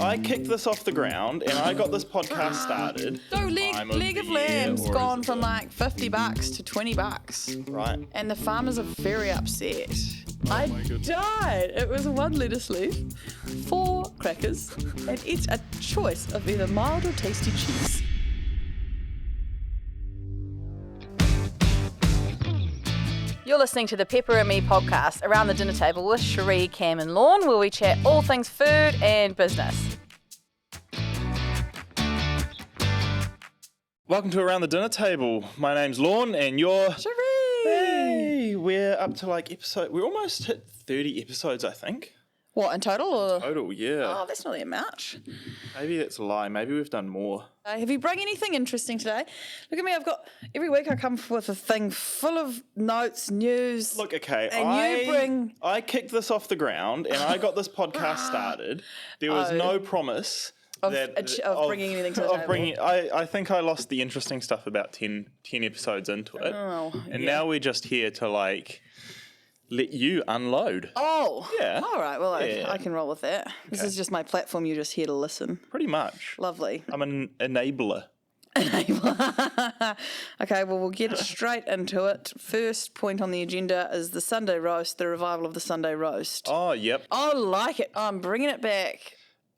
I kicked this off the ground and I got this podcast started. So Leg of Lamb's gone from like $50 to $20. Right. And the farmers are very upset. I died. It was a 1 lettuce leaf, 4 crackers, and each a choice of either mild or tasty cheese. You're listening to the Pepper and Me podcast, Around the Dinner Table with Cherie, Cam and Lorne, where we chat all things food and business. Welcome to Around the Dinner Table. My name's Lorne and you're... Cherie! Hey, we're up to we almost hit 30 episodes, I think. What, in total? Or? Total, yeah. Oh, that's not that much. Maybe that's a lie. Maybe we've done more. Have you brought anything interesting today? Look at me, every week I come with a thing full of notes, news. Look, okay, And I kicked this off the ground and I got this podcast started. There was no promise of bringing anything to the table. I think I lost the interesting stuff about 10 episodes into it. And now we're just here to let you unload. Oh. Yeah. All right, well, I can roll with that. Okay. This is just my platform. You're just here to listen. Pretty much. Lovely. I'm an enabler. Okay, well, we'll get straight into it. First point on the agenda is the Sunday roast, the revival of the Sunday roast. Oh, yep. I like it. I'm bringing it back.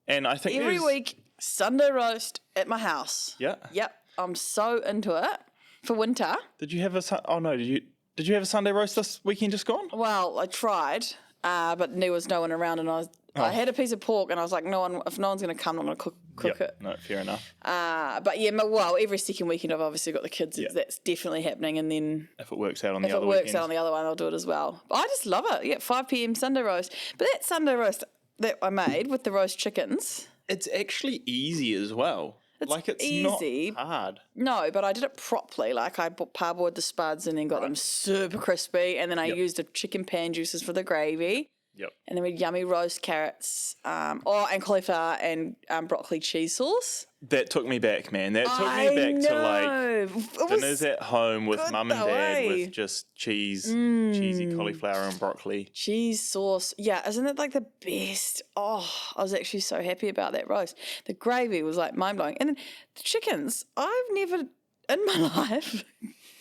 And I think every week, Sunday roast at my house. Yeah. Yep. I'm so into it for winter. Did you have Did you have a Sunday roast this weekend just gone? Well, I tried, but there was no one around, and I had a piece of pork, and I was like, if no one's going to come, I'm going to cook it. No, fair enough. But yeah, well, every second weekend I've obviously got the kids. Yeah. That's definitely happening, and then if it works out on the other one, I'll do it as well. But I just love it. Yeah, 5 p.m. Sunday roast. But that Sunday roast that I made with the roast chickens, it's actually easy as well. It's easy. Not hard. No, but I did it properly. I parboiled the spuds and then got them super crispy. And then I used the chicken pan juices for the gravy. Yep. And then we had yummy roast carrots, and cauliflower and broccoli cheese sauce. That took me back, man. That took me back to dinners at home with mum and dad with just cheesy cauliflower and broccoli. Cheese sauce. Yeah, isn't it the best? Oh, I was actually so happy about that roast. The gravy was mind-blowing. And then the chickens, I've never in my life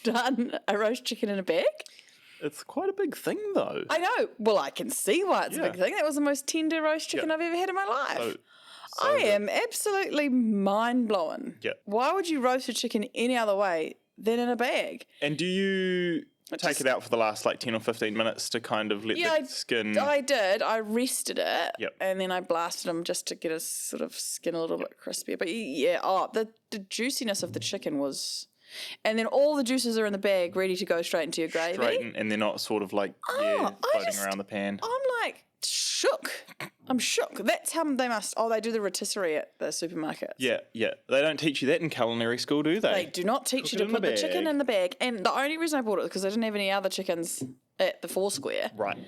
done a roast chicken in a bag. It's quite a big thing, though. I know. Well, I can see why it's a big thing. That was the most tender roast chicken I've ever had in my life. I am absolutely mind-blown. Yeah. Why would you roast a chicken any other way than in a bag? And do you take it out for the last 10 or 15 minutes to kind of let the skin... I did. I rested it. Yep. And then I blasted them just to get a sort of skin a little bit crispier. But the juiciness of the chicken was... And then all the juices are in the bag, ready to go straight into your gravy. And they're not sort of floating around the pan. I'm shook. I'm shook. That's how they must. Oh, they do the rotisserie at the supermarket. Yeah. They don't teach you that in culinary school, do they? They do not teach you to put the chicken in the bag. And the only reason I bought it was because I didn't have any other chickens at the Foursquare. Right.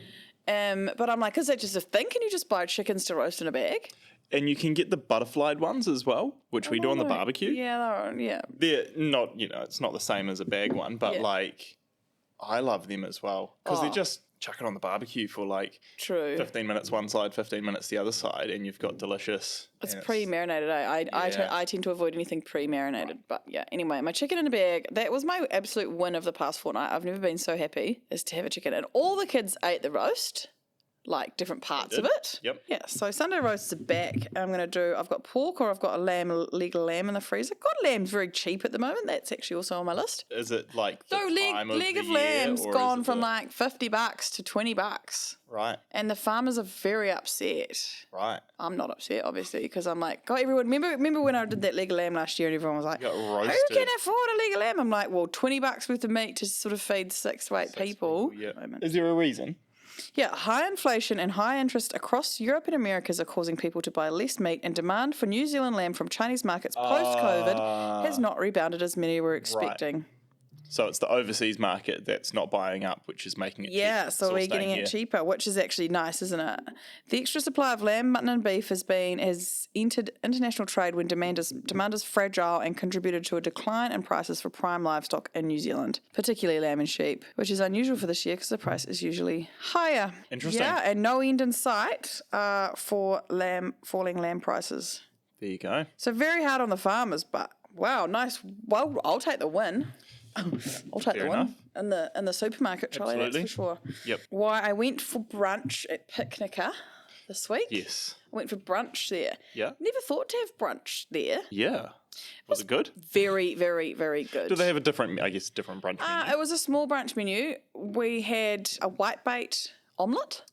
But I'm like, is that just a thing? Can you just buy chickens to roast in a bag? And you can get the butterflied ones as well, which we do on the barbecue. Yeah, they're not, it's not the same as a bag one, but I love them as well because they're just chuck it on the barbecue for 15 minutes one side, 15 minutes the other side, and you've got delicious. It's pre-marinated. I tend to avoid anything pre-marinated, but yeah. Anyway, my chicken in a bag. That was my absolute win of the past fortnight. I've never been so happy as to have a chicken, and all the kids ate the roast. Different parts of it. Yep. Yeah, so Sunday roasts are back. I've got pork or I've got a leg of lamb in the freezer. God, lamb's very cheap at the moment. That's actually also on my list. Is it leg of lamb's gone from $50 to $20. Right. And the farmers are very upset. Right. I'm not upset, obviously, because I'm like, God, everyone, remember when I did that leg of lamb last year and everyone was like, who can afford a leg of lamb? I'm like, well, $20 worth of meat to sort of feed 6 to 8 people. Yeah. Is there a reason? Yeah, high inflation and high interest across Europe and Americas are causing people to buy less meat, and demand for New Zealand lamb from Chinese markets post-COVID has not rebounded as many were expecting. Right. So it's the overseas market that's not buying up, which is making it cheap. Yeah, so we're getting it cheaper, which is actually nice, isn't it? The extra supply of lamb, mutton and beef has entered international trade when demand is fragile and contributed to a decline in prices for prime livestock in New Zealand, particularly lamb and sheep, which is unusual for this year because the price is usually higher. Interesting. Yeah, and no end in sight for falling lamb prices. There you go. So very hard on the farmers, but wow, nice. Well, I'll take the win. I'll take the win in the supermarket trolley, that's for sure. Yep. Why I went for brunch at Picnicker this week. Yes. I went for brunch there. Yeah. Never thought to have brunch there. Yeah. Was it good? Very, very, very good. Do they have a different brunch menu? It was a small brunch menu. We had a whitebait omelette.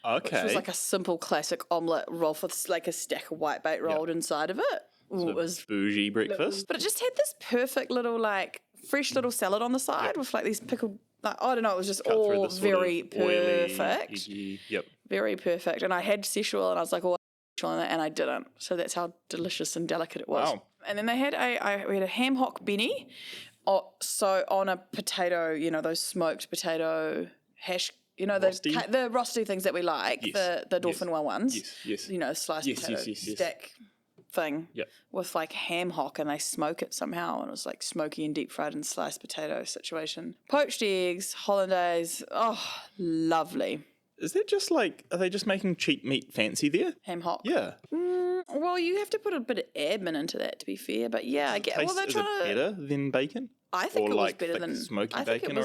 Okay. Which was like a simple classic omelette rolled with like a stack of whitebait rolled inside of it. It was bougie breakfast. But it just had this perfect little like fresh little salad on the side with like these pickled, like, I don't know, it was just all very perfect. Yep. Very perfect. And I had szechuan and I was like, oh, on that, and I didn't. So that's how delicious and delicate it was. Wow. And then they had we had a ham hock benny. So on a potato, those smoked potato hash, the rosti things that we like, the Dauphinoise ones. Yes. Sliced potato stack thing with like ham hock, and they smoke it somehow, and it was like smoky and deep fried and sliced potato situation. Poached eggs, hollandaise, lovely. Is that just like, are they just making cheap meat fancy there? Ham hock? Yeah. Well, you have to put a bit of admin into that, to be fair, but yeah, I get. Well, they're trying to. Is it better than bacon? I think it was better than smoky bacon,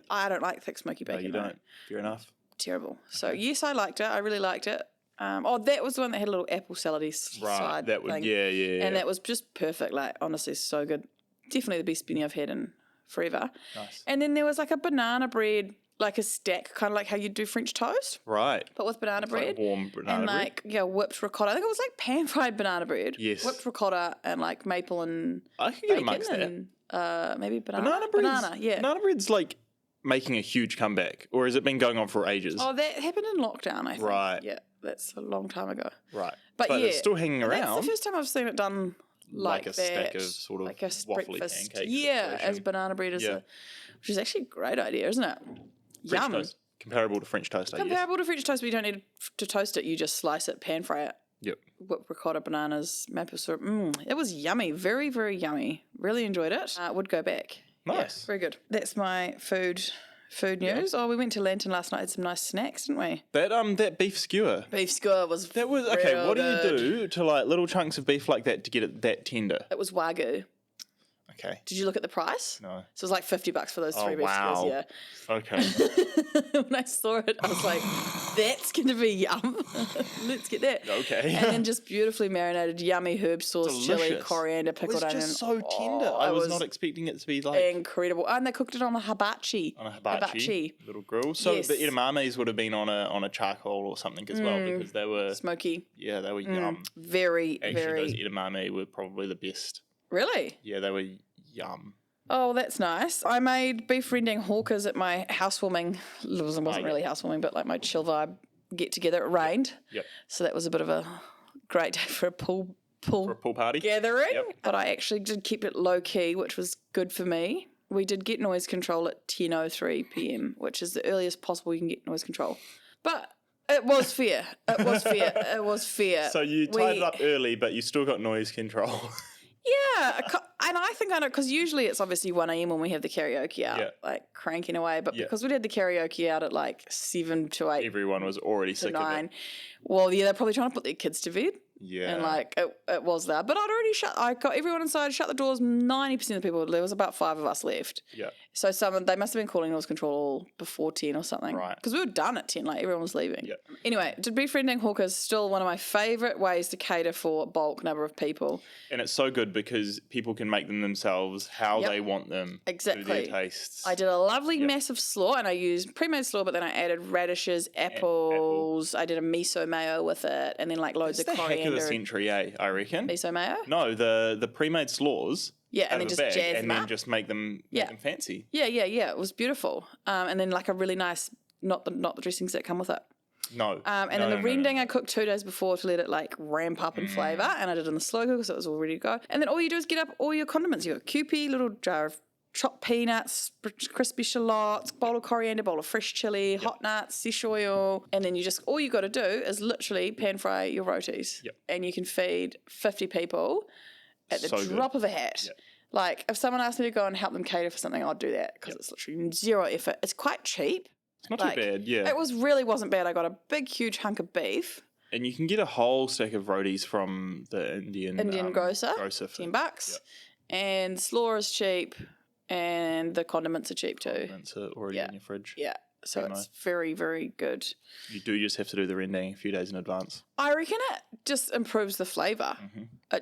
I don't like thick smoky bacon. You don't. Fair enough. Terrible. So yes, I liked it. I really liked it. That was the one that had a little apple salady side that would, thing. Yeah. And that was just perfect. Like, honestly, so good. Definitely the best benny I've had in forever. Nice. And then there was like a banana bread, like a stack, kind of like how you do French toast. Right. But with banana bread. Like warm banana bread. And like, whipped ricotta. I think it was like pan-fried banana bread. Yes. Whipped ricotta and like maple and I could get amongst and, that. Maybe banana. Banana bread's like making a huge comeback, or has it been going on for ages? Oh, that happened in lockdown, I think. Right. Yeah, that's a long time ago. Right. But yeah, it's still hanging around. That's the first time I've seen it done like a that. stack of sort of like a waffly breakfast. pancakes. Yeah, as banana bread which is actually a great idea, isn't it? French Yum. toast. Comparable to French toast, I guess. Comparable to French toast, but you don't need to toast it. You just slice it, pan fry it. Yep. Whipped ricotta, bananas, maple syrup. It was yummy. Very, very yummy. Really enjoyed it. Would go back. Nice. Yeah, very good. That's my food news. Yeah. Oh, we went to Lantern last night, had some nice snacks, didn't we? That beef skewer. Beef skewer was okay, what do you do to like little chunks of beef like that to get it that tender? It was Wagyu. Okay. Did you look at the price? No. So it was like $50 for those 3 beef skewers, yeah. Okay. When I saw it, I was like, that's going to be yum. Let's get that. Okay. And then just beautifully marinated, yummy herb sauce, chili, coriander, pickled onion. It was just so tender. I was not expecting it to be like... incredible. And they cooked it on a hibachi. On a hibachi. Little grill. So the edamames would have been on a charcoal or something as well, because they were... Smoky. Yeah, they were yum. Very, very... Those edamame were probably the best. Really? Yeah, they were yum. Oh, that's nice. I made beef rendang hawkers at my housewarming. It wasn't really housewarming, but like my chill vibe get together. It rained. Yep. So that was a bit of a great day for a pool party gathering. Yep. But I actually did keep it low key, which was good for me. We did get noise control at 10:03 p.m, which is the earliest possible you can get noise control. But it was fair. It was fair. So you tied it up early, but you still got noise control. Yeah, and I think I know, because usually it's obviously 1 a.m. when we have the karaoke out, like cranking away. But because we had the karaoke out at like 7 to 8. Everyone was already sick 9. of it. Well, yeah, they're probably trying to put their kids to bed. Yeah. And like it was that. But I got everyone inside, shut the doors. 90% of the people, there was about 5 of us left. Yeah. So they must have been calling noise control before 10 or something. Right. Because we were done at 10, like everyone was leaving. Yeah. Anyway, beef rendang hawkers is still one of my favourite ways to cater for a bulk number of people. And it's so good because people can make them themselves how they want them. Exactly. To their tastes. I did a lovely massive slaw, and I used pre-made slaw, but then I added radishes, apples. I did a miso mayo with it, and then like loads of coriander. It's the heck of the century, I reckon. Miso mayo? No, the pre-made slaws. Yeah, and then just jazz them up. And then just make them fancy. Yeah. It was beautiful. And then like a really nice, not the dressings that come with it. No. And then the rendang I cooked 2 days before to let it like ramp up in flavour, and I did it in the slow cooker so it was all ready to go. And then all you do is get up all your condiments. You got Kewpie, little jar of chopped peanuts, crispy shallots, bowl of coriander, bowl of fresh chili, hot nuts, fish oil, and then all you got to do is literally pan fry your rotis, and you can feed 50 people at the drop of a hat. Yep. Like, if someone asked me to go and help them cater for something, I'd do that because it's literally zero effort. It's quite cheap. It's not too bad, yeah. It really wasn't bad. I got a big, huge hunk of beef. And you can get a whole stack of rotis from the Indian grocer for $10. Yep. And slaw is cheap, and the condiments are cheap too. Condiments are already in your fridge. Yeah, so it's very, very good. You do just have to do the rendang a few days in advance. I reckon it just improves the flavour. Mm-hmm.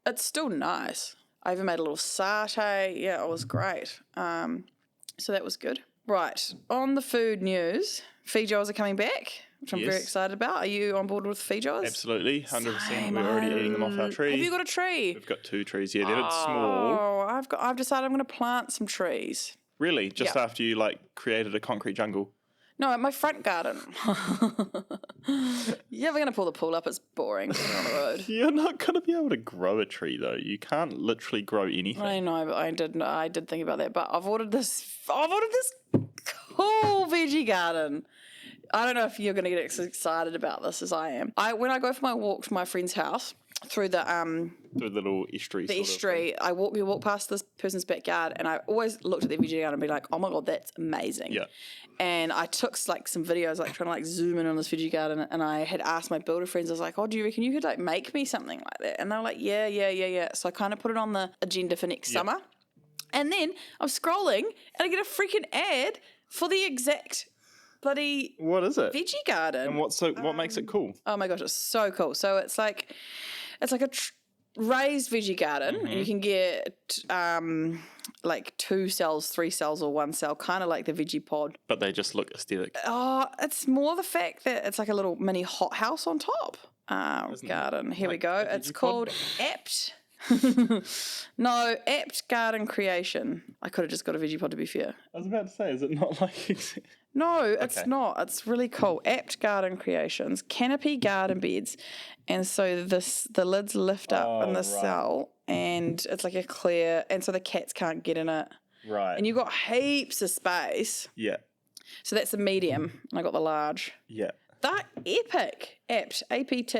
It's still nice. I even made a little satay. Yeah, it was great. So that was good. Right, on the food news, Feijoas are coming back, which I'm very excited about. Are you on board with Feijoas? Absolutely, 100%. We're already eating them off our tree. Have you got a tree? We've got 2 trees. Yeah, they're small. Oh, I've decided I'm going to plant some trees. Really? Just after you created a concrete jungle? No, at my front garden. You're ever going to pull the pool up? It's boring on the road. You're not going to be able to grow a tree, though. You can't literally grow anything. I know, but I did think about that. But I've ordered this cool veggie garden. I don't know if you're going to get as excited about this as I am. When I go for my walk to my friend's house, through the little estuary. You walk past this person's backyard, and I always looked at their veggie garden and be like, "Oh my god, that's amazing!" Yeah. And I took some videos, trying to zoom in on this veggie garden, and I had asked my builder friends, I was like, "Oh, do you reckon you could make me something like that?" And they were like, "Yeah." So I kind of put it on the agenda for next summer, and then I'm scrolling and I get a freaking ad for the exact bloody what is it? Veggie garden. And what makes it cool? Oh my gosh, it's so cool. So it's like a raised veggie garden, and you can get 2 cells, 3 cells, or 1 cell, kind of like the veggie pod. But they just look aesthetic. Oh, it's more the fact that it's like a little mini hothouse on top. Garden. Here we go. It's called Apt. No, Apt Garden Creation. I could have just got a veggie pod, to be fair. I was about to say, is it not like... No, it's not. It's really cool. Apt Garden Creations, canopy garden beds. And so the lids lift up in the cell, and it's like a clear, and so the cats can't get in it. Right. And you've got heaps of space. Yeah. So that's the medium, and I got the large. Yeah. That epic. Apt, APT,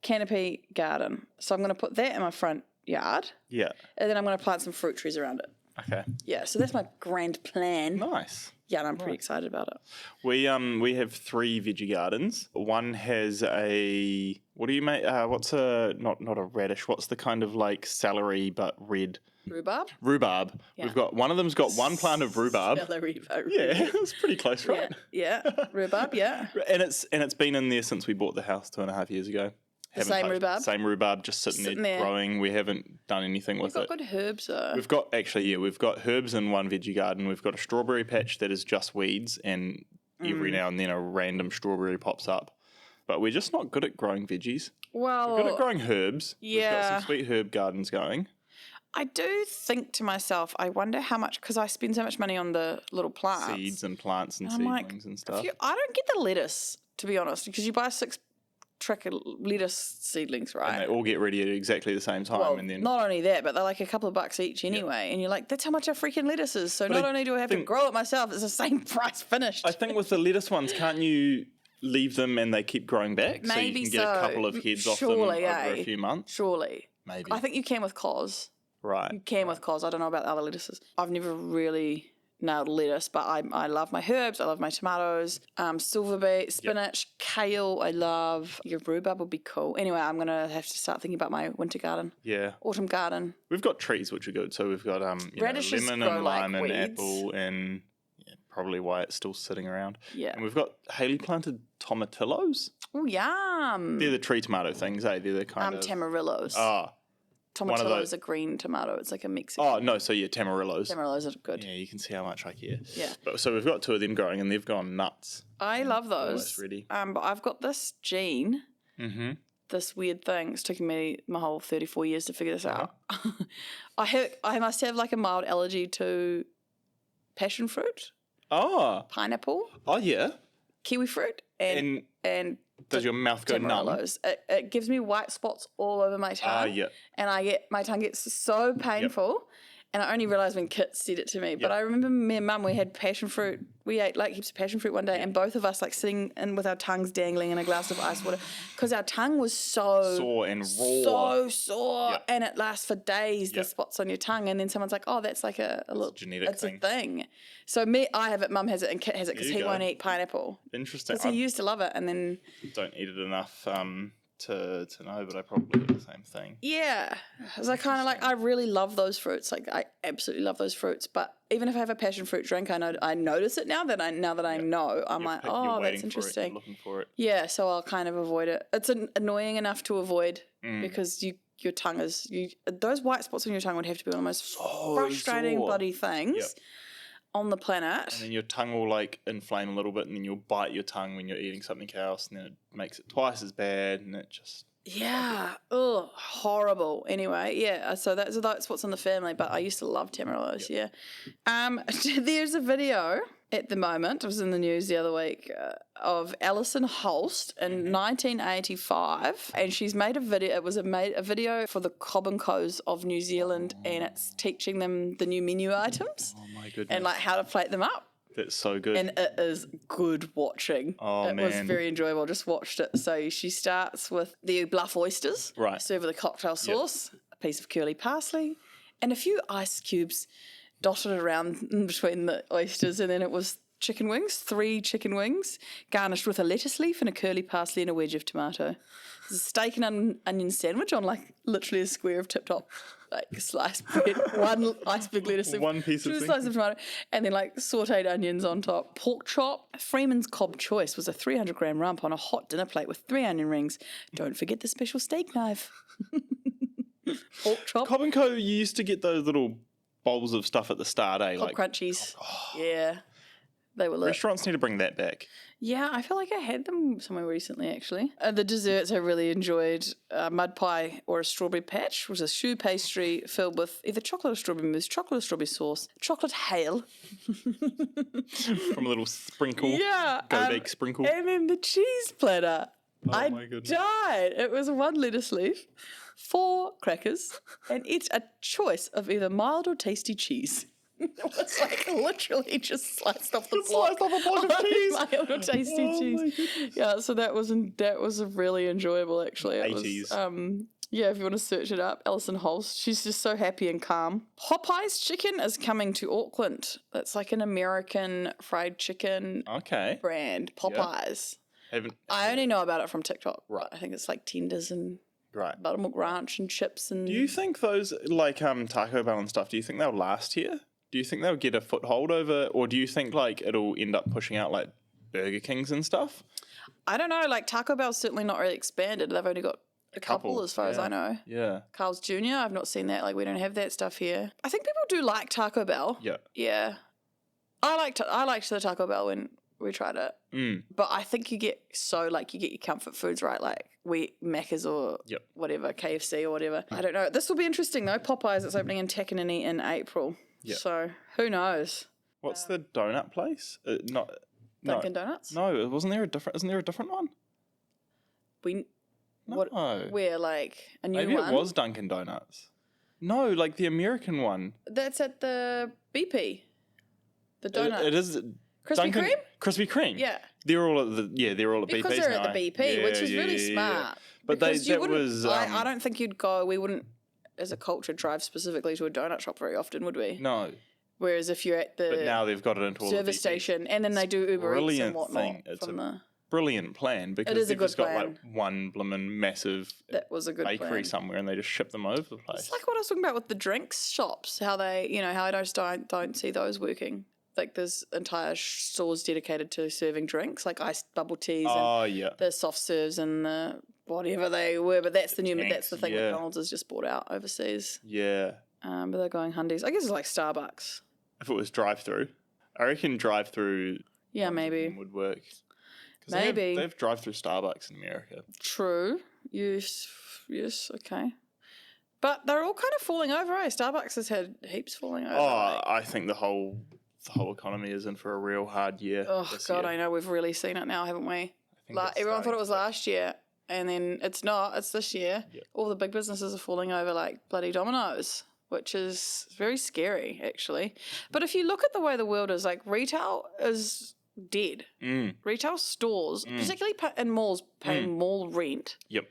canopy garden. So I'm going to put that in my front yard. Yeah. And then I'm going to plant some fruit trees around it. Okay. Yeah, so that's my grand plan. Nice. Yeah, and I'm pretty excited about it. We have 3 veggie gardens. One has a what do you make? What's not a radish? What's the kind of celery but red? Rhubarb. Rhubarb. Yeah. We've got one of them's got 1 plant of rhubarb. Celery. Yeah, it's pretty close, right? Yeah. Rhubarb. Yeah. And it's been in there since we bought the house 2.5 years ago. Same rhubarb? Same rhubarb, just sitting there growing. We haven't done anything with it. We've got good herbs, though. We've got herbs in one veggie garden. We've got a strawberry patch that is just weeds, and every now and then a random strawberry pops up. But we're just not good at growing veggies. Well... We're good at growing herbs. Yeah. We've got some sweet herb gardens going. I do think to myself, I wonder how much, because I spend so much money on the little plants. Seeds and plants and seedlings and stuff. I don't get the lettuce, to be honest, because you buy 6 track of lettuce seedlings, right? And they all get ready at exactly the same time. Well, and then not only that, but they're like a couple of bucks each anyway. And you're like, that's how much our freaking lettuce is. So not only do I have to grow it myself, it's the same price finished. I think with the lettuce ones, can't you leave them and they keep growing back? Maybe so you can get a couple of heads off them over a few months? Surely. Maybe. I think you can with cos. Right. You can with cos. I don't know about the other lettuces. I've never really nailed lettuce, but I love my herbs. I love my tomatoes, silver beet, spinach, kale. I love. Your rhubarb would be cool. Anyway, I'm going to have to start thinking about my winter garden. Yeah. Autumn garden. We've got trees, which are good. So we've got radishes lemon and lime and apple and probably why it's still sitting around. Yeah. And we've got Haley planted tomatillos. Oh, yum. They're the tree tomato things, eh? They're the kind of... Tamarillos. Tomatillo is a green tomato. It's like a Mexican. Oh, no. So, tamarillos. Tamarillos are good. Yeah, you can see how much I care. Yeah. So, we've got 2 of them growing and they've gone nuts. I love those. Almost ready. But I've got this gene, this weird thing. It's taken me my whole 34 years to figure this out. I must have a mild allergy to passion fruit. Oh. Pineapple. Oh, yeah. Kiwi fruit. And does your mouth go numb? It gives me white spots all over my tongue. Yeah. And my tongue gets so painful. And I only realised when Kit said it to me. But I remember me and Mum, we had passion fruit. We ate like heaps of passion fruit one day, and both of us like sitting in with our tongues dangling in a glass of ice water because our tongue was so sore and raw. So sore. And it lasts for days, the spots on your tongue. And then someone's like, oh, that's like a little genetic thing. It's a thing. So I have it, Mum has it, and Kit has it because he won't eat pineapple. Interesting. Because he used to love it, and then... Don't eat it enough to know, but I probably do the same thing. Yeah. So I kind of like, I really love those fruits. Like, I absolutely love those fruits. But even if I have a passion fruit drink, I notice it now that I know. I'm like, oh, that's interesting. You're looking for it. Yeah, so I'll kind of avoid it. It's annoying enough to avoid because your tongue is... those white spots on your tongue would have to be one of the most frustrating bloody things on the planet. And then your tongue will like inflame a little bit, and then you'll bite your tongue when you're eating something else, and then it makes it twice as bad, and it just... Yeah. Ugh, horrible. Anyway, yeah, so that's what's in the family, but I used to love tamarillos, There's a video at the moment, it was in the news the other week, of Alison Holst in 1985, and she's made a video. It was a video for the Cobb and Co's of New Zealand, and it's teaching them the new menu items. Oh my goodness. And like how to plate them up. That's so good. And it is good watching. Oh, it was very enjoyable. Just watched it. So she starts with the bluff oysters. Right. Serve with a cocktail sauce, a piece of curly parsley, and a few ice cubes dotted around in between the oysters. And then it was chicken wings, 3 chicken wings, garnished with a lettuce leaf and a curly parsley and a wedge of tomato. There's a steak and onion sandwich on like literally a square of tip-top like sliced bread, 1 iceberg lettuce leaf, 1 piece of 2 slices of tomato, and then like sautéed onions on top. Pork chop. Freeman's Cobb Choice was a 300-gram rump on a hot dinner plate with 3 onion rings. Don't forget the special steak knife. Pork chop. Cobb and Co, you used to get those little bowls of stuff at the start, eh? Cobb crunchies. Yeah. They were lit. Restaurants need to bring that back. Yeah, I feel like I had them somewhere recently, actually. The desserts I really enjoyed, mud pie or a strawberry patch, was a choux pastry filled with either chocolate or strawberry mousse, chocolate or strawberry sauce, chocolate hail. From a little sprinkle. Yeah. Go bake sprinkle. And then the cheese platter. Oh my goodness. Died. It was 1 lettuce leaf, 4 crackers, and it's a choice of either mild or tasty cheese. It was like literally just sliced off the block. Sliced off a block of cheese. Mild or tasty cheese. Yeah, so that was really enjoyable actually. It 80s. Yeah, if you want to search it up, Alison Holst. She's just so happy and calm. Popeye's chicken is coming to Auckland. It's like an American fried chicken brand. Popeye's. I only know about it from TikTok. Right. I think it's like tenders and buttermilk ranch and chips and... Do you think those, like Taco Bell and stuff, do you think they'll last here? Do you think they'll get a foothold over, or do you think like it'll end up pushing out like Burger Kings and stuff? I don't know. Like Taco Bell's certainly not really expanded. They've only got a couple as far as I know. Yeah. Carl's Jr., I've not seen that. Like we don't have that stuff here. I think people do like Taco Bell. Yeah. Yeah. I liked the Taco Bell when we tried it. But I think you get your comfort foods right, like Macca's or whatever, KFC or whatever. I don't know. This will be interesting though. Popeyes, it's opening in Takanini in April. Yep. So who knows? What's the donut place? Dunkin' Donuts? No, isn't there a different one? Where like a new one? Maybe it was Dunkin' Donuts. No, like the American one. That's at the BP. The donut. It is Krispy Kreme? Krispy Kreme. Yeah. They're all at BP. Because they're at the BP, which is really smart. But I don't think you'd go. We wouldn't, as a culture, drive specifically to a donut shop very often, would we? No. Whereas if you're at the but now they've got it into all service station, and then they do Uber Eats and whatnot. Thing. It's a brilliant plan because they've just got like one blimmin' massive bakery somewhere, and they just ship them over the place. It's like what I was talking about with the drinks shops. How they, how I don't see those working. Like there's entire stores dedicated to serving drinks, like iced bubble teas and the soft serves and the whatever they were. But that's the thing McDonald's has just bought out overseas. Yeah. But they're going hundies. I guess it's like Starbucks. If it was drive-through, I reckon drive-through. Yeah, maybe would work. Maybe they have drive-through Starbucks in America. True. Yes. Okay. But they're all kind of falling over. Starbucks has had heaps falling over. Oh, I think the whole economy is in for a real hard year. Oh, God, I know. We've really seen it now, haven't we? Everyone thought it was last year, and then it's not. It's this year. Yep. All the big businesses are falling over like bloody dominoes. which is very scary, actually. But if you look at the way the world is, like, retail is dead. Retail stores, particularly in malls, paying mall rent. Yep.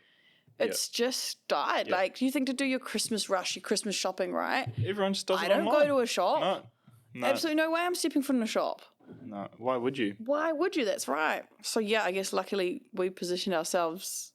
It's just died. Yep. Like, you think to do your Christmas rush, your Christmas shopping, right? Everyone just does it online. I don't go to a shop. No. Absolutely no way I'm stepping foot in a shop. No. Why would you? That's right. So, yeah, I guess luckily we positioned ourselves,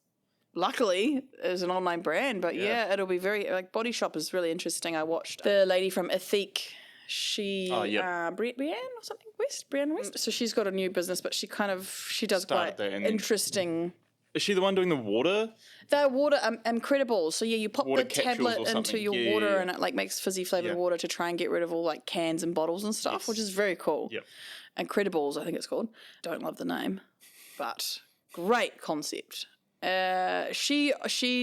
as an online brand. But, yeah it'll be very, like, Body Shop is really interesting. I watched the lady from Ethique. She, Brianne or something, Brianne West. So she's got a new business, but she does quite interesting. Is she the one doing the water? The water, Incredibles. So, yeah, you pop the tablet into your water and it, like, makes fizzy flavoured water to try and get rid of all, like, cans and bottles and stuff, which is very cool. Yep. Incredibles, I think it's called. Don't love the name, but great concept. She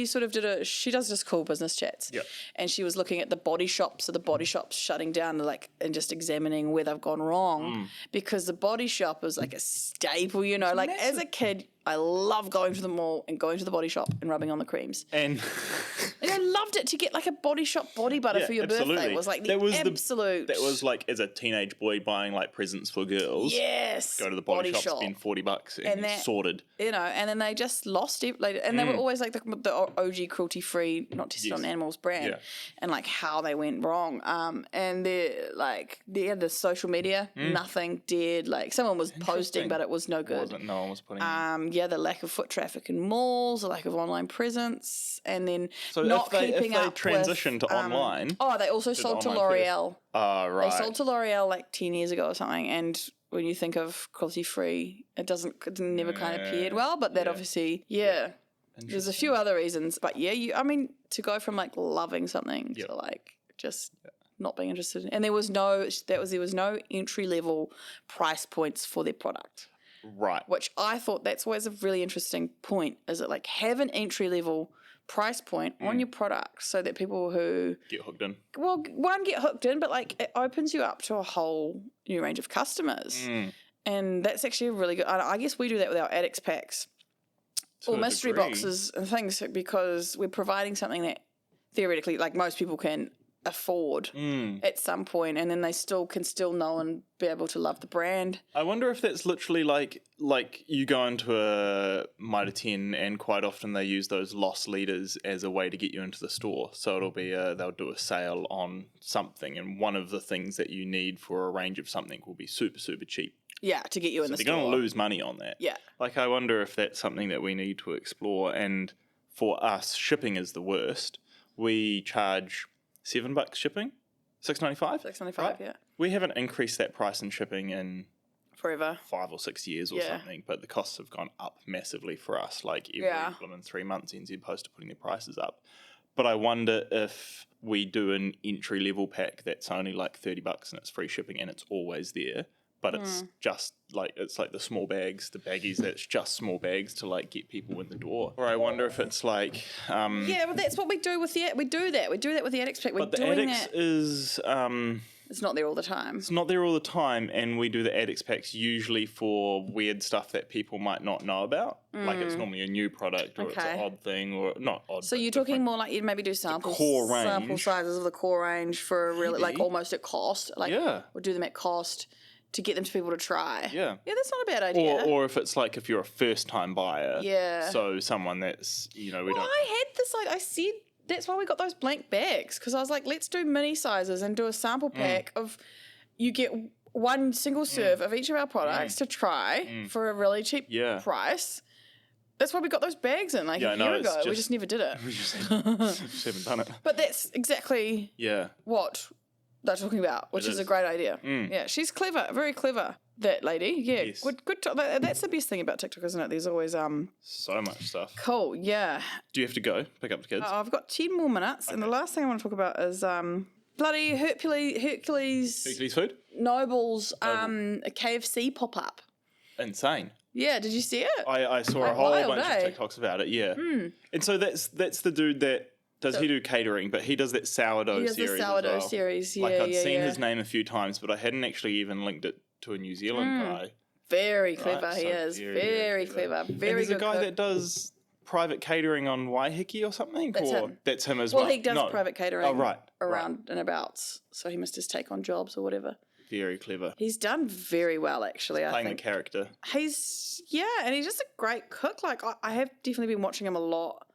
sort of she does just cool business chats. Yep. And she was looking at the body shops, so the body shops shutting down, like, and just examining where they've gone wrong, because the body shop is like a staple, you know, like massive. As a kid, I love going to the mall and going to the body shop and rubbing on the creams. And I loved it to get like a Body Shop body butter for your birthday. It was like that was like as a teenage boy buying like presents for girls. Yes. Go to the body shop, spend $40 and that, sorted. You know, and then they just lost it. Like, and they were always like the OG cruelty-free, not tested on animals brand, and like how they went wrong. And they're like, the social media, nothing did. Like someone was posting, but it was no good. No one was putting the lack of foot traffic in malls, the lack of online presence, and then not keeping up. If they transitioned to online. Oh, they also sold to L'Oreal. Right. They sold to L'Oreal like 10 years ago or something, and when you think of cruelty-free, it never kind of paired well, but that obviously, there's a few other reasons, but to go from like loving something to like just not being interested in, and there was no entry-level price points for their product. Right. Which I thought that's always a really interesting point, is it like have an entry-level price point on your product so that people who get hooked in. Well, one, get hooked in, but like it opens you up to a whole new range of customers. And that's actually a really good, I guess we do that with our addicts packs or mystery boxes and things, because we're providing something that theoretically like most people can afford at some point, and then they can still know and be able to love the brand. I wonder if that's literally like you go into a Mitre 10 and quite often they use those loss leaders as a way to get you into the store. So it'll be they'll do a sale on something, and one of the things that you need for a range of something will be super, super cheap. Yeah, to get you in the store. They're going to lose money on that. Yeah. Like I wonder if that's something that we need to explore, and for us, shipping is the worst. We charge $7 shipping, $6.95. $6.95, right? Yeah. We haven't increased that price in shipping in forever, 5 or 6 years or something, but the costs have gone up massively for us. Like every 3 months, NZ Post are putting their prices up. But I wonder if we do an entry level pack that's only like $30 and it's free shipping and it's always there. But it's just like, it's like the small bags, the baggies, that's just small bags to like get people in the door. Or I wonder if it's like... well, that's what we do with we do that with the addicts pack. But the addicts is... it's not there all the time. It's not there all the time, and we do the addicts packs usually for weird stuff that people might not know about. Like it's normally a new product or it's an odd thing, or not odd. So you're talking more like you'd maybe do sample sizes of the core range for a really, like almost at cost. Like we'll do them at cost to get them to people to try. Yeah. Yeah, that's not a bad idea. Or if it's like if you're a first time buyer. Yeah. So someone that's, I had this, like I said, that's why we got those blank bags, because I was like, let's do mini sizes and do a sample pack of, you get one single serve of each of our products to try for a really cheap price. That's why we got those bags in a year ago. We just never did it. We just haven't done it. But that's exactly what they're talking about, which is a great idea. Yeah, she's clever, very clever, that lady. Yeah, yes. Good. That's the best thing about TikTok, isn't it? There's always so much stuff. Cool. Yeah. Do you have to go pick up the kids? I've got 10 more minutes, and the last thing I want to talk about is bloody Hercules food. Noble's a KFC pop up. Insane. Yeah, did you see it? I saw a whole bunch of TikToks about it. Yeah, and so that's the dude that. Does he do catering? But he does that sourdough series. The sourdough series, yeah. Like I'd seen his name a few times, but I hadn't actually even linked it to a New Zealand guy. Very clever, he is. Very clever. Very good. There's a guy that does private catering on Waiheke or something? That's or him. That's him as well? Well, he does private catering around and abouts, so he must just take on jobs or whatever. Very clever. He's done very well, actually. I think. Playing the character. And he's just a great cook. Like, I have definitely been watching him a lot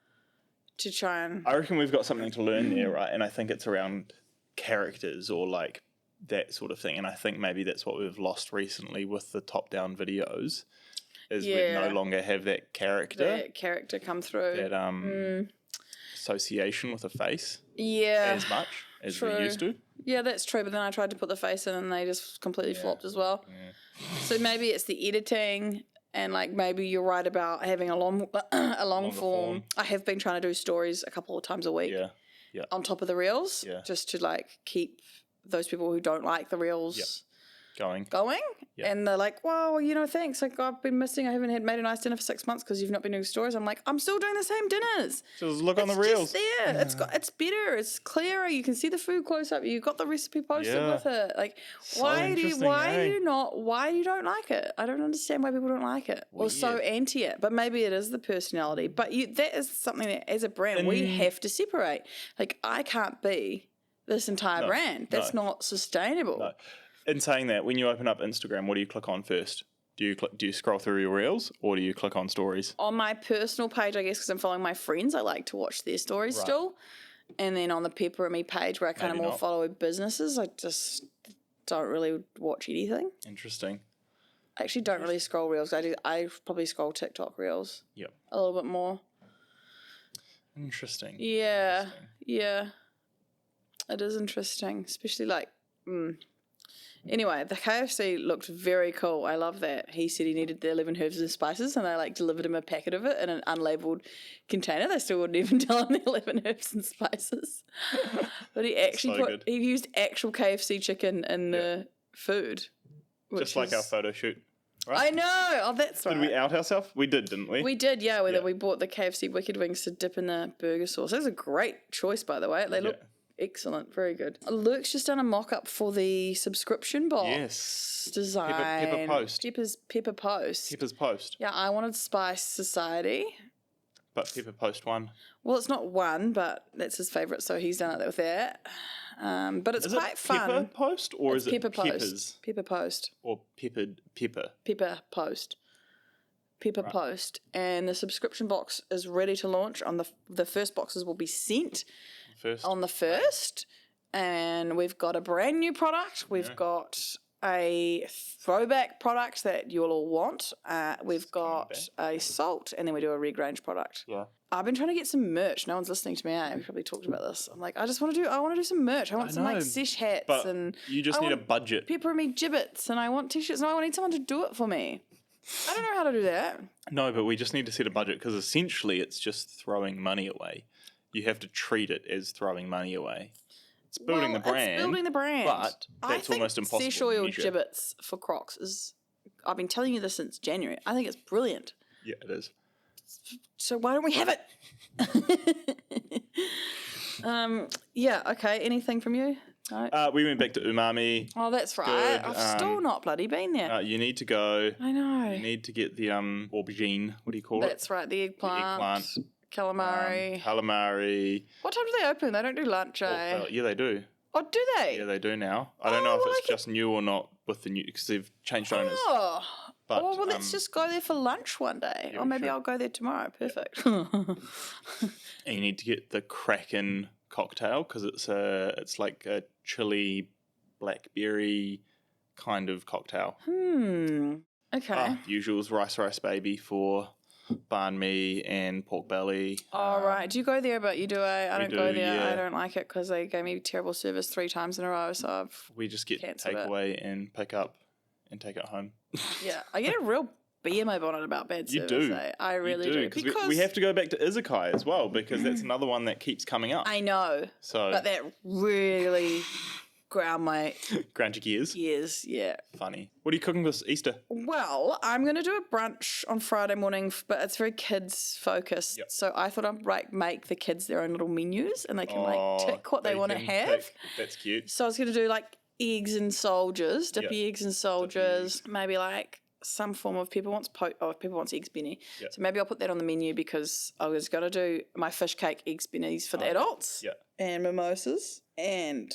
to try and... I reckon we've got something to learn there, right? And I think it's around characters or like that sort of thing. And I think maybe that's what we've lost recently with the top-down videos, is we no longer have that character. That character come through. That association with a face. Yeah. As much as we used to. Yeah, that's true. But then I tried to put the face in and they just completely flopped as well. Yeah. So maybe it's the editing, and like maybe you're right about having a long form. I have been trying to do stories a couple of times a week. Yeah. On top of the reels, just to like keep those people who don't like the reels going. And they're like, well, thanks. Like, I've been missing. I haven't made a nice dinner for 6 months because you've not been doing stories. I'm like, I'm still doing the same dinners. Just look on the reels. It's just there. It's better. It's clearer. You can see the food close up. You've got the recipe posted with it. Like, so why do you don't like it? I don't understand why people don't like it or so anti it. But maybe it is the personality. But that is something that, as a brand, we have to separate. Like, I can't be this entire brand. That's not sustainable. No. In saying that, when you open up Instagram, what do you click on first? Do you scroll through your reels or do you click on stories? On my personal page, I guess, because I'm following my friends, I like to watch their stories still. And then on the Pepper and Me page, where I kind of more follow businesses, I just don't really watch anything. Interesting. I actually don't really scroll reels. I probably scroll TikTok reels. Yep. A little bit more. Interesting. Yeah. Yeah. It is interesting, especially like... Anyway, the KFC looked very cool. I love that. He said he needed the 11 herbs and spices, and they like delivered him a packet of it in an unlabelled container. They still wouldn't even tell him the 11 herbs and spices. But he actually he used actual KFC chicken in the food. Just like our photo shoot. Right? I know. Oh, that's right. Did we out ourselves? We did, didn't we? We did, yeah. We bought the KFC Wicked Wings to dip in the burger sauce. That was a great choice, by the way. They look excellent. Very good. Luke's just done a mock-up for the subscription box design. Pepper Post. Pepper Post. Pepper's Post. Yeah, I wanted Spice Society. But Pepper Post won. Well, it's not one, but that's his favourite, so he's done it with that. But it's quite fun. Pepper Post or is it Pepper Post? Peppers? Pepper Post. Or Pepper? Pepper Post. Pepper Post. And the subscription box is ready to launch. On the first boxes will be sent on the 1st. And we've got a brand new product. We've got a throwback product that you'll all want. We've got a salt, and then we do a Red Range product. Yeah. I've been trying to get some merch. No one's listening to me. We probably talked about this. I'm like, I want to do some merch. I want some like sesh hats, but and you just need a budget. Pepper and Me gibbets, and I want t-shirts. No, I need someone to do it for me. I don't know how to do that. No, but we just need to set a budget because essentially it's just throwing money away. You have to treat it as throwing money away. It's building the brand. It's building the brand. But that's almost impossible. Sesh oil gibbets for Crocs is... I've been telling you this since January. I think it's brilliant. Yeah, it is. So why don't we have it? Yeah, okay. Anything from you? No? We went back to Umami. Oh, that's right. I've still not bloody been there. You need to go. I know. You need to get the aubergine. What do you call it? That's right. The eggplant. Calamari. Calamari. What time do they open? They don't do lunch, eh? Yeah, they do. Oh, do they? Yeah, they do now. I don't know if it's just new or not with the new, because they've changed owners. Oh, well, let's just go there for lunch one day. Or maybe I'll go there tomorrow. Perfect. And you need to get the Kraken cocktail because it's like a chili blackberry kind of cocktail. Okay. Usuals, rice baby for banh mi and pork belly. All right. Do you go there? But you do. I don't go there. Yeah. I don't like it because they gave me terrible service 3 times in a row. So we just get takeaway and pick up and take it home. Yeah, I get a real bee in my bonnet about bad service. You do. I really do. Because we have to go back to Izakai as well because that's another one that keeps coming up. I know. But that really ground your gears. Gears, yeah. Funny. What are you cooking this Easter? Well, I'm going to do a brunch on Friday morning, but it's very kids focused. Yep. So I thought I'd make the kids their own little menus and they can tick what they want to have. That's cute. So I was going to do eggs and soldiers, dippy eggs and soldiers, maybe some form of Pepper wants eggs benny. Yep. So maybe I'll put that on the menu because I was going to do my fish cake eggs bennies for the adults and mimosas. And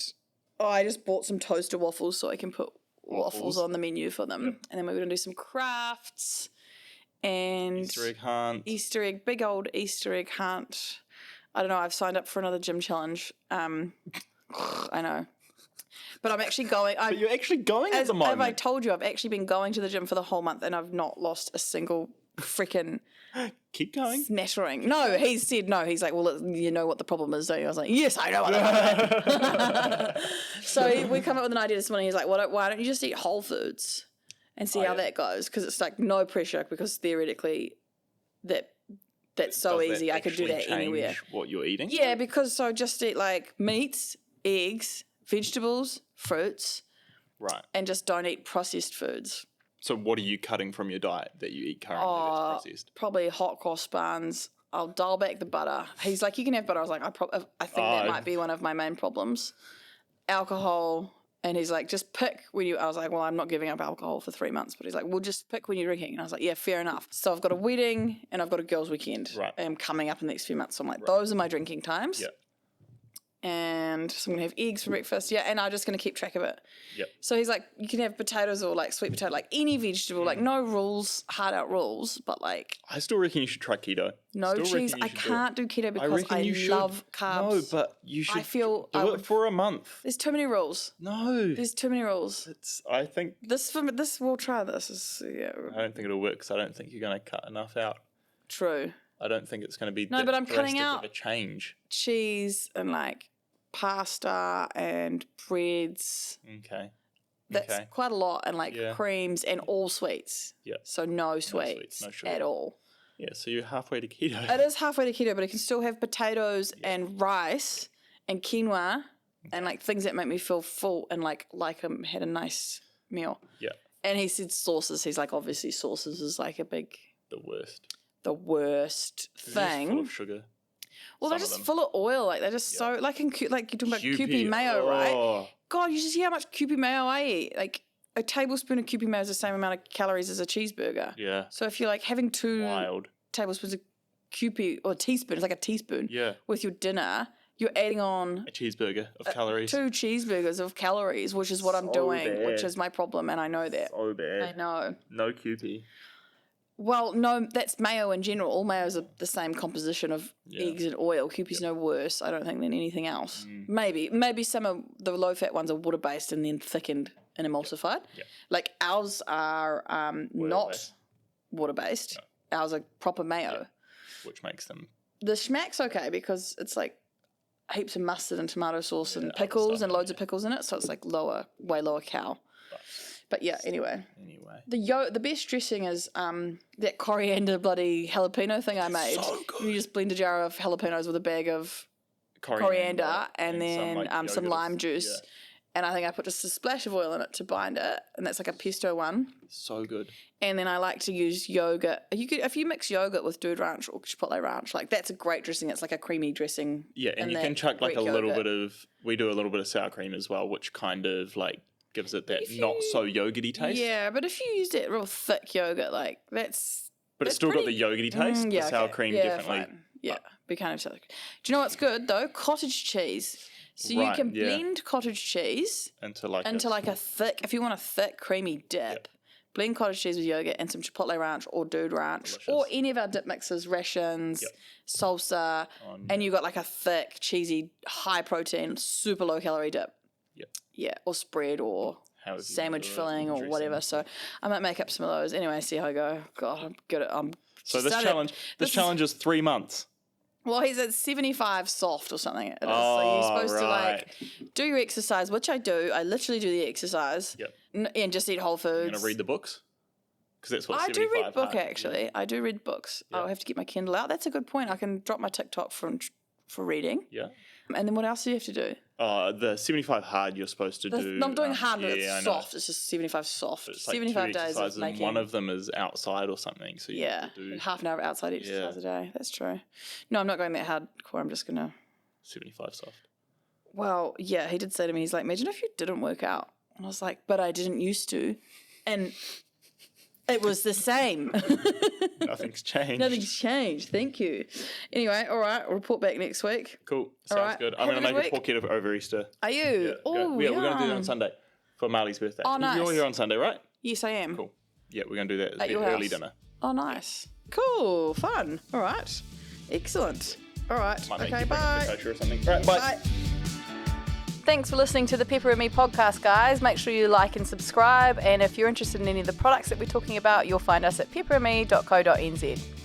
I just bought some toaster waffles so I can put waffles on the menu for them. Yep. And then we're going to do some crafts and Easter egg, big old Easter egg hunt. I don't know. I've signed up for another gym challenge. I know. But I'm actually going. But you're actually going at the moment. As I told you, I've actually been going to the gym for the whole month and I've not lost a single freaking keep going smattering. No, he said no. He's like, well, you know what the problem is, don't you? I was like, yes, I know what the problem is. So we come up with an idea this morning. He's like, well, why don't you just eat whole foods and see how that goes? Because it's like no pressure because theoretically that's so easy. I could do that anywhere. What you're eating? Yeah, because so just eat like meats, eggs, vegetables, fruits. Right. And just don't eat processed foods. So what are you cutting from your diet that you eat currently that's processed? Probably hot cross buns. I'll dial back the butter. He's like, you can have butter. I was like, I think that might be one of my main problems. Alcohol. And he's like, just pick when you... I was like, well, I'm not giving up alcohol for 3 months. But he's like, well, just pick when you're drinking. And I was like, yeah, fair enough. So I've got a wedding and I've got a girls' weekend. Right. Coming up in the next few months. So I'm like, those are my drinking times. Yeah. And so I'm going to have eggs for breakfast. Yeah, and I'm just going to keep track of it. Yep. So he's like, you can have potatoes or like sweet potato, like any vegetable, like no rules, hard out rules, but like... I still reckon you should try keto. No cheese. I can't do keto because I love carbs. No, but you should do it for a month. There's too many rules. No. There's too many rules. I think... We'll try this. I don't think it'll work because I don't think you're going to cut enough out. True. I don't think it's going to be but I'm cutting out of a change. Cheese and like pasta and breads. Okay. That's quite a lot, and like creams and all sweets. Yeah. So no sweets, no sugar at all. Yeah, so you're halfway to keto. It is halfway to keto, but it can still have potatoes and rice and quinoa and like things that make me feel full and like had a nice meal. Yeah. And he said sauces. He's like, obviously sauces is like the worst thing. Full of sugar. Well, they're just full of oil. Like they're just so like you're talking about Kewpie mayo, right? God, you should see how much Kewpie mayo I eat. Like a tablespoon of Kewpie mayo is the same amount of calories as a cheeseburger. Yeah. So if you're like having 2 tablespoons of Kewpie or a teaspoon, it's like a teaspoon. Yeah. With your dinner, you're adding on a cheeseburger of calories. 2 cheeseburgers of calories, which is what I'm doing, which is my problem, and I know that. So bad. I know. No Kewpie. Well, no, that's mayo in general. All mayos are the same composition of eggs and oil. Kewpie's no worse, I don't think, than anything else. Maybe some of the low-fat ones are water-based and then thickened and emulsified. Like ours are not water-based. No. Ours are proper mayo. Which makes them... The schmack's okay because it's like heaps of mustard and tomato sauce and pickles and loads of pickles in it, so it's like way lower cal. But yeah, anyway. The best dressing is that coriander bloody jalapeno thing I made. So good. You just blend a jar of jalapenos with a bag of coriander and then some lime juice. Yeah. And I think I put just a splash of oil in it to bind it. And that's like a pesto one. So good. And then I like to use yogurt. If you mix yogurt with Dude Ranch or Chipotle Ranch, like that's a great dressing. It's like a creamy dressing. Yeah, and you can chuck like a little bit of, we do a little bit of sour cream as well, which kind of like gives it that not so yogurty taste. Yeah, but if you used it real thick yogurt, like that's... But it's still got the yogurty taste. The sour cream definitely. Fine. Yeah, be kind of sour. Do you know what's good though? Cottage cheese. So you can blend cottage cheese into like a thick, if you want a thick creamy dip, blend cottage cheese with yogurt and some Chipotle Ranch or Dude Ranch. Delicious. Or any of our dip mixes, rations, salsa, and you got like a thick, cheesy, high protein, super low calorie dip. Yep. Yeah, or spread or sandwich filling or whatever. So I might make up some of those. Anyway, see how I go. God, I'm good at So this challenge is 3 months. Well, he's at 75 soft or something. It is. So you're supposed to like do your exercise, which I do. I literally do the exercise. Yep. And just eat whole foods. You're going to read the books? Because that's what I do read book actually. Yeah. I do read books. Yeah. I'll have to get my Kindle out. That's a good point. I can drop my TikTok for reading. Yeah. And then what else do you have to do? The 75 hard you're supposed to do. I'm doing hard, but it's soft. It's just 75 soft. It's like 75 days of making. One of them is outside or something. So you have to do half an hour outside exercise a day. That's true. No, I'm not going that hardcore. I'm just going to... 75 soft. Well, yeah, he did say to me, he's like, imagine if you didn't work out. And I was like, but I didn't used to. And It was the same. Nothing's changed. Nothing's changed. Thank you. Anyway, all right. I'll report back next week. Cool. Sounds good. I'm going to make a porketta over Easter. Are you? Yeah, we're going to do that on Sunday for Marley's birthday. Oh, nice. You're here on Sunday, right? Yes, I am. Cool. Yeah, we're going to do that at your early house. dinner. Oh, nice. Cool. Fun. All right. Excellent. All right. Might okay, bye. Or something. All right, bye. Thanks for listening to the Pepper and Me podcast, guys. Make sure you like and subscribe. And if you're interested in any of the products that we're talking about, you'll find us at pepperandme.co.nz.